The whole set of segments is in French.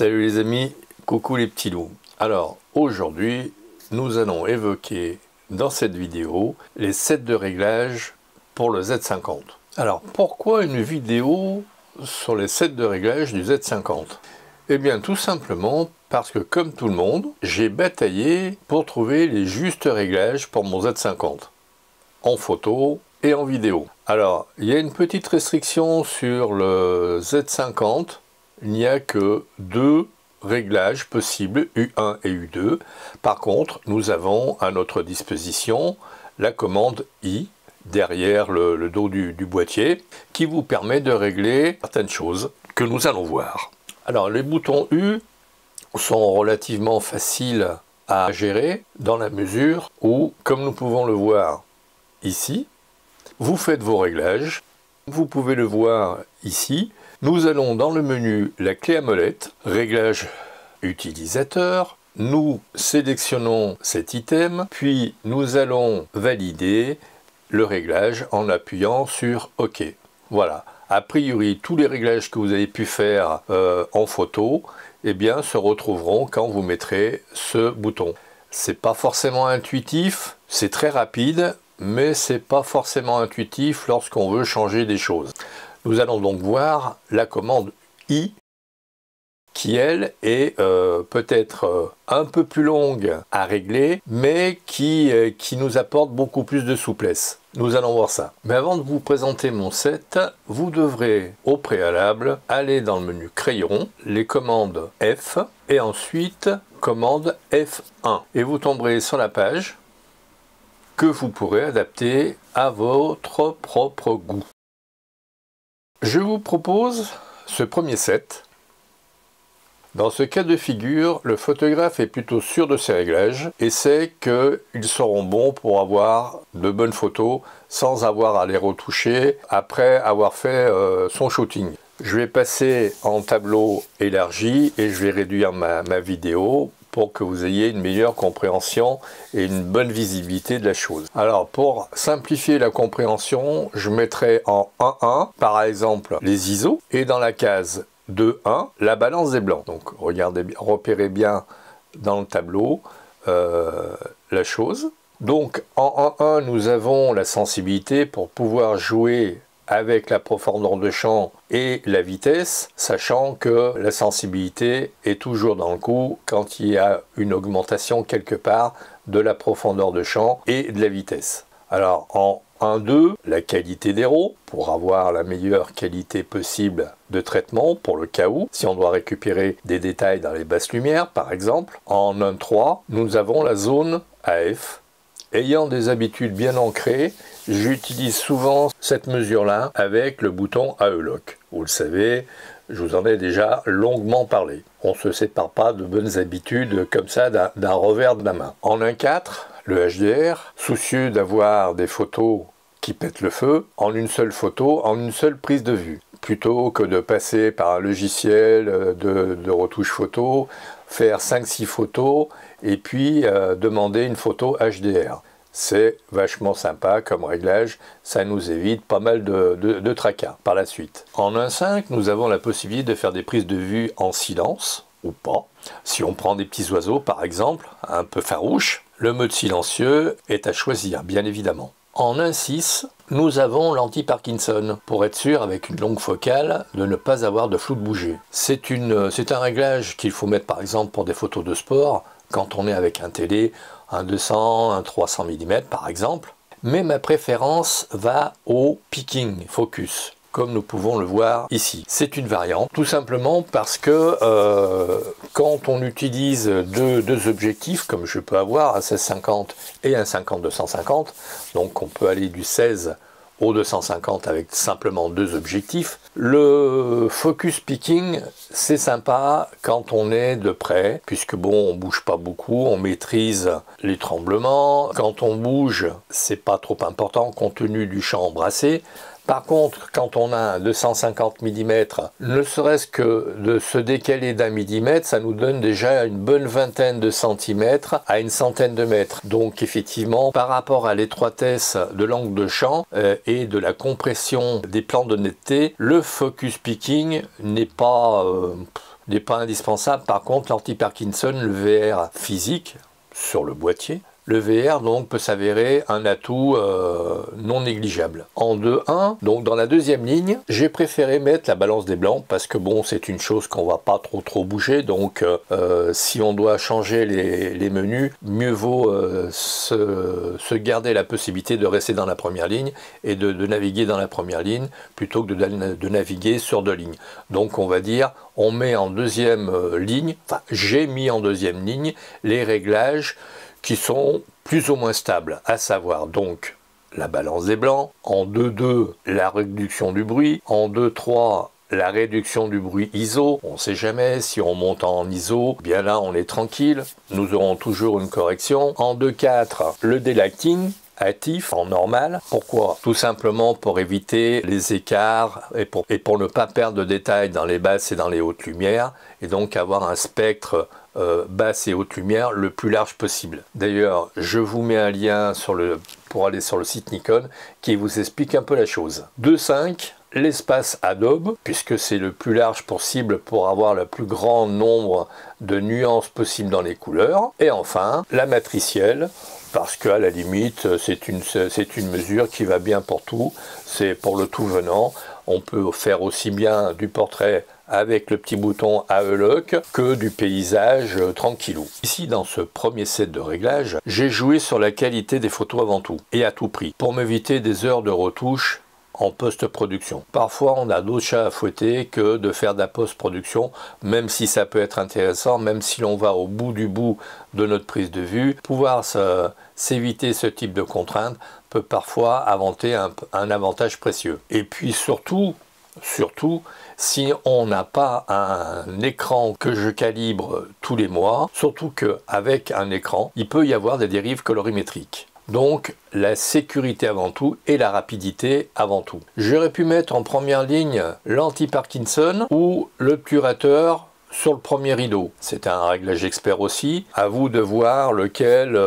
Salut les amis, coucou les petits loups. Alors aujourd'hui nous allons évoquer dans cette vidéo les sets de réglage pour le Z50. Alors pourquoi une vidéo sur les sets de réglage du Z50? Eh bien tout simplement parce que comme tout le monde, j'ai bataillé pour trouver les justes réglages pour mon Z50 en photo et en vidéo. Alors il y a une petite restriction sur le Z50. Il n'y a que deux réglages possibles, U1 et U2. Par contre, nous avons à notre disposition la commande I, derrière le dos du boîtier, qui vous permet de régler certaines choses que nous allons voir. Alors, les boutons U sont relativement faciles à gérer dans la mesure où, comme nous pouvons le voir ici, vous faites vos réglages. Vous pouvez le voir ici. Nous allons dans le menu la clé à molette, réglage utilisateur. Nous sélectionnons cet item, puis nous allons valider le réglage en appuyant sur OK. Voilà. A priori, tous les réglages que vous avez pu faire en photo, eh bien, se retrouveront quand vous mettrez ce bouton. C'est pas forcément intuitif, c'est très rapide, mais c'est pas forcément intuitif lorsqu'on veut changer des choses. Nous allons donc voir la commande I qui, elle, est peut-être un peu plus longue à régler, mais qui nous apporte beaucoup plus de souplesse. Nous allons voir ça. Mais avant de vous présenter mon set, vous devrez au préalable aller dans le menu crayon, les commandes F, et ensuite commande F1. Et vous tomberez sur la page que vous pourrez adapter à votre propre goût. Je vous propose ce premier set. Dans ce cas de figure, le photographe est plutôt sûr de ses réglages et sait qu'ils seront bons pour avoir de bonnes photos sans avoir à les retoucher après avoir fait son shooting. Je vais passer en tableau élargi et je vais réduire ma vidéo pour que vous ayez une meilleure compréhension et une bonne visibilité de la chose. Alors pour simplifier la compréhension, je mettrai en 1.1 par exemple les ISO et dans la case 2.1 la balance des blancs. Donc regardez, repérez bien dans le tableau la chose. Donc en 1.1 nous avons la sensibilité pour pouvoir jouer avec la profondeur de champ et la vitesse, sachant que la sensibilité est toujours dans le coup quand il y a une augmentation quelque part de la profondeur de champ et de la vitesse. Alors en 1.2, la qualité des RAW, pour avoir la meilleure qualité possible de traitement, pour le cas où, si on doit récupérer des détails dans les basses lumières par exemple. En 1.3, nous avons la zone AF. Ayant des habitudes bien ancrées, j'utilise souvent cette mesure-là avec le bouton AE Lock. Vous le savez, je vous en ai déjà longuement parlé. On ne se sépare pas de bonnes habitudes comme ça d'un revers de la main. En 1.4, le HDR, soucieux d'avoir des photos qui pètent le feu, en une seule photo, en une seule prise de vue. Plutôt que de passer par un logiciel de retouche photo, faire 5-6 photos et puis demander une photo HDR. C'est vachement sympa comme réglage, ça nous évite pas mal de tracas par la suite. En 1.5, nous avons la possibilité de faire des prises de vue en silence, ou pas. Si on prend des petits oiseaux par exemple, un peu farouches, le mode silencieux est à choisir, bien évidemment. En 1.6, nous avons l'anti-Parkinson, pour être sûr, avec une longue focale, de ne pas avoir de flou de bouger. C'est un réglage qu'il faut mettre par exemple pour des photos de sport, quand on est avec un télé, un 200, un 300 mm par exemple. Mais ma préférence va au picking focus, comme nous pouvons le voir ici. C'est une variante, tout simplement parce que quand on utilise deux objectifs, comme je peux avoir un 16-50 et un 50-250, donc on peut aller du 16 au 250 avec simplement deux objectifs. Le focus picking, c'est sympa quand on est de près, puisque bon, on bouge pas beaucoup, on maîtrise les tremblements. Quand on bouge, c'est pas trop important compte tenu du champ embrassé. Par contre, quand on a un 250 mm, ne serait-ce que de se décaler d'un millimètre, ça nous donne déjà une bonne vingtaine de centimètres à une centaine de mètres. Donc effectivement, par rapport à l'étroitesse de l'angle de champ et de la compression des plans de netteté, le focus picking n'est pas n'est pas indispensable. Par contre, l'anti-Parkinson, le VR physique, sur le boîtier, le VR donc peut s'avérer un atout non négligeable. En 2.1, donc dans la deuxième ligne, j'ai préféré mettre la balance des blancs parce que bon, c'est une chose qu'on va pas trop bouger, donc si on doit changer les menus, mieux vaut se garder la possibilité de rester dans la première ligne et de naviguer dans la première ligne plutôt que de naviguer sur deux lignes. Donc on va dire, on met en deuxième ligne, enfin j'ai mis en deuxième ligne les réglages qui sont plus ou moins stables, à savoir donc la balance des blancs, en 2.2 la réduction du bruit, en 2.3 la réduction du bruit ISO. On ne sait jamais si on monte en ISO, bien là on est tranquille, nous aurons toujours une correction. En 2.4 le daylighting actif en normal. Pourquoi? Tout simplement pour éviter les écarts et pour ne pas perdre de détails dans les basses et dans les hautes lumières et donc avoir un spectre basse et haute lumière le plus large possible. D'ailleurs, je vous mets un lien pour aller sur le site Nikon qui vous explique un peu la chose. 2.5, l'espace Adobe, puisque c'est le plus large possible pour avoir le plus grand nombre de nuances possibles dans les couleurs. Et enfin, la matricielle, parce qu'à la limite, c'est une mesure qui va bien pour tout. C'est pour le tout venant. On peut faire aussi bien du portrait avec le petit bouton AE Lock que du paysage tranquillou. Ici, dans ce premier set de réglage, j'ai joué sur la qualité des photos avant tout, et à tout prix, pour m'éviter des heures de retouche en post-production. Parfois, on a d'autres chats à fouetter que de faire de la post-production, même si ça peut être intéressant, même si l'on va au bout de notre prise de vue. Pouvoir s'éviter ce type de contraintes peut parfois inventer un avantage précieux. Et puis surtout, si on n'a pas un écran que je calibre tous les mois, surtout qu'avec un écran, il peut y avoir des dérives colorimétriques. Donc la sécurité avant tout et la rapidité avant tout. J'aurais pu mettre en première ligne l'anti-Parkinson ou l'obturateur sur le premier rideau. C'est un réglage expert aussi. À vous de voir lequel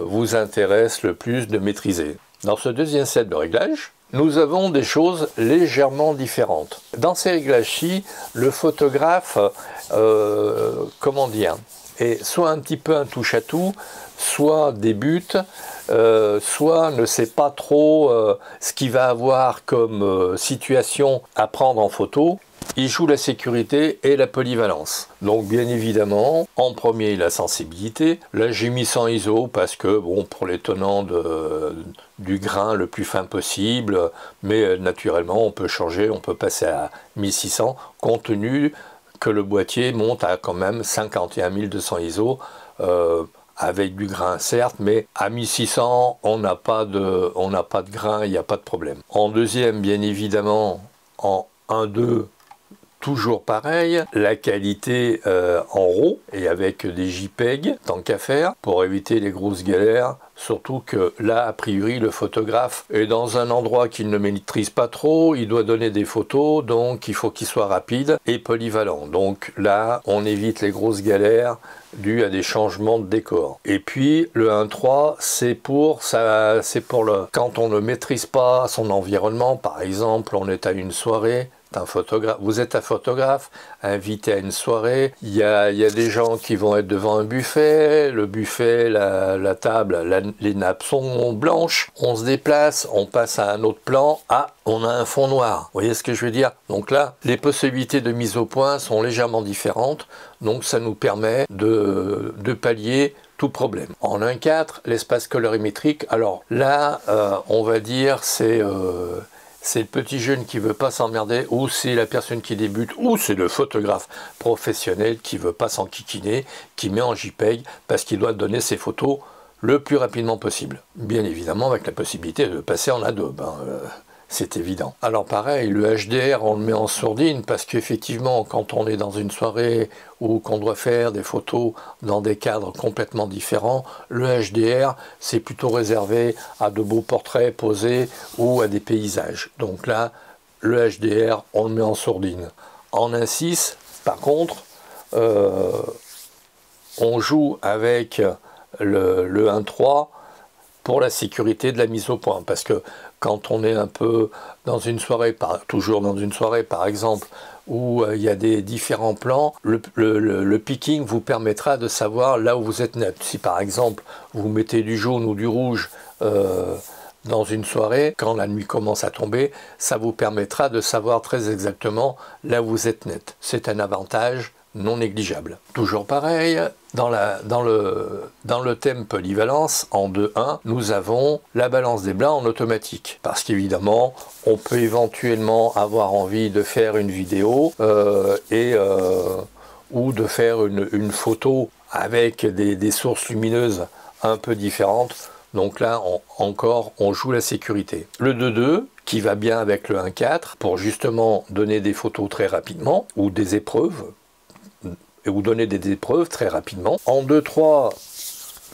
vous intéresse le plus de maîtriser. Dans ce deuxième set de réglages, nous avons des choses légèrement différentes. Dans ces réglages-ci, le photographe, comment dire, est soit un petit peu un touche-à-tout, soit débute, soit ne sait pas trop ce qu'il va avoir comme situation à prendre en photo. Il joue la sécurité et la polyvalence. Donc bien évidemment, en premier la sensibilité. Là j'ai mis 100 ISO parce que bon, pour les tenants du grain le plus fin possible, mais naturellement on peut changer, on peut passer à 1600 compte tenu que le boîtier monte à quand même 51 200 ISO avec du grain certes, mais à 1600 on n'a pas de grain, il n'y a pas de problème. En deuxième, bien évidemment, en 1.2, toujours pareil, la qualité en RAW et avec des JPEG, tant qu'à faire, pour éviter les grosses galères. Surtout que là, a priori, le photographe est dans un endroit qu'il ne maîtrise pas trop, il doit donner des photos, donc il faut qu'il soit rapide et polyvalent. Donc là, on évite les grosses galères dues à des changements de décor. Et puis le 1.3, c'est pour quand on ne maîtrise pas son environnement, par exemple, on est à une soirée, vous êtes un photographe invité à une soirée, il y a des gens qui vont être devant un buffet, le buffet, la table, les nappes sont blanches, on se déplace, on passe à un autre plan, on a un fond noir, vous voyez ce que je veux dire? Donc là, les possibilités de mise au point sont légèrement différentes, donc ça nous permet de pallier tout problème. En 1.4, l'espace colorimétrique, alors là, on va dire c'est le petit jeune qui veut pas s'emmerder, ou c'est la personne qui débute, ou c'est le photographe professionnel qui veut pas s'enquiquiner, qui met en JPEG parce qu'il doit donner ses photos le plus rapidement possible. Bien évidemment avec la possibilité de passer en Adobe, c'est évident. Alors pareil, le HDR on le met en sourdine parce qu'effectivement quand on est dans une soirée ou qu'on doit faire des photos dans des cadres complètement différents, le HDR c'est plutôt réservé à de beaux portraits posés ou à des paysages. Donc là, le HDR on le met en sourdine. En 1.6, par contre, on joue avec le 1.3 pour la sécurité de la mise au point, parce que quand on est un peu dans une soirée, toujours dans une soirée par exemple, où il y a des différents plans, le picking vous permettra de savoir là où vous êtes net. Si par exemple vous mettez du jaune ou du rouge dans une soirée, quand la nuit commence à tomber, ça vous permettra de savoir très exactement là où vous êtes net. C'est un avantage non négligeable. Toujours pareil, dans le thème polyvalence, en 2.1, nous avons la balance des blancs en automatique. Parce qu'évidemment, on peut éventuellement avoir envie de faire une vidéo ou de faire une photo avec des sources lumineuses un peu différentes. Donc là, on joue la sécurité. Le 2.2, qui va bien avec le 1.4, pour justement donner des photos très rapidement, ou des épreuves, ou donner des épreuves très rapidement. En 2.3,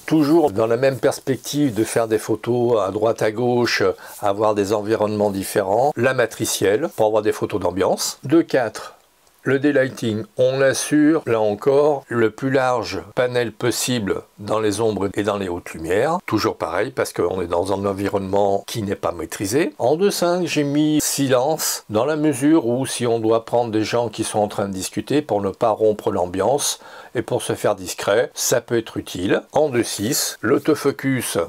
toujours dans la même perspective de faire des photos à droite à gauche, avoir des environnements différents. La matricielle, pour avoir des photos d'ambiance. 2.4. Le daylighting, on assure, là encore, le plus large panel possible dans les ombres et dans les hautes lumières. Toujours pareil, parce qu'on est dans un environnement qui n'est pas maîtrisé. En 2.5, j'ai mis silence, dans la mesure où si on doit prendre des gens qui sont en train de discuter pour ne pas rompre l'ambiance et pour se faire discret, ça peut être utile. En 2.6, l'autofocus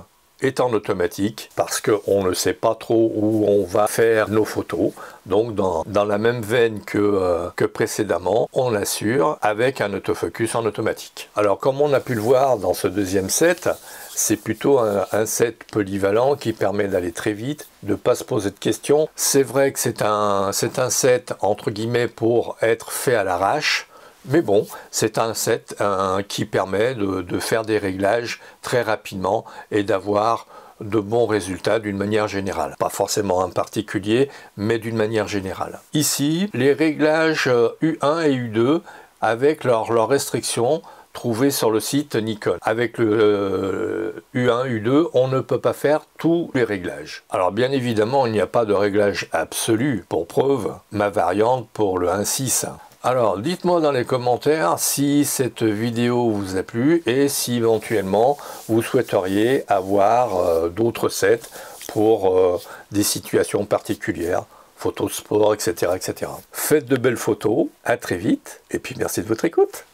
est en automatique parce qu'on ne sait pas trop où on va faire nos photos. Donc dans la même veine que précédemment, on l'assure avec un autofocus en automatique. Alors comme on a pu le voir dans ce deuxième set, c'est plutôt un set polyvalent qui permet d'aller très vite, de ne pas se poser de questions. C'est vrai que c'est un set entre guillemets pour être fait à l'arrache. Mais bon, c'est un set qui permet de faire des réglages très rapidement et d'avoir de bons résultats d'une manière générale. Pas forcément en particulier, mais d'une manière générale. Ici, les réglages U1 et U2 avec leurs restrictions trouvées sur le site Nikon. Avec le U1, U2, on ne peut pas faire tous les réglages. Alors bien évidemment, il n'y a pas de réglage absolu. Pour preuve, ma variante pour le 1.6. Alors, dites-moi dans les commentaires si cette vidéo vous a plu et si éventuellement vous souhaiteriez avoir d'autres sets pour des situations particulières, photos de sport, etc., etc. Faites de belles photos, à très vite et puis merci de votre écoute.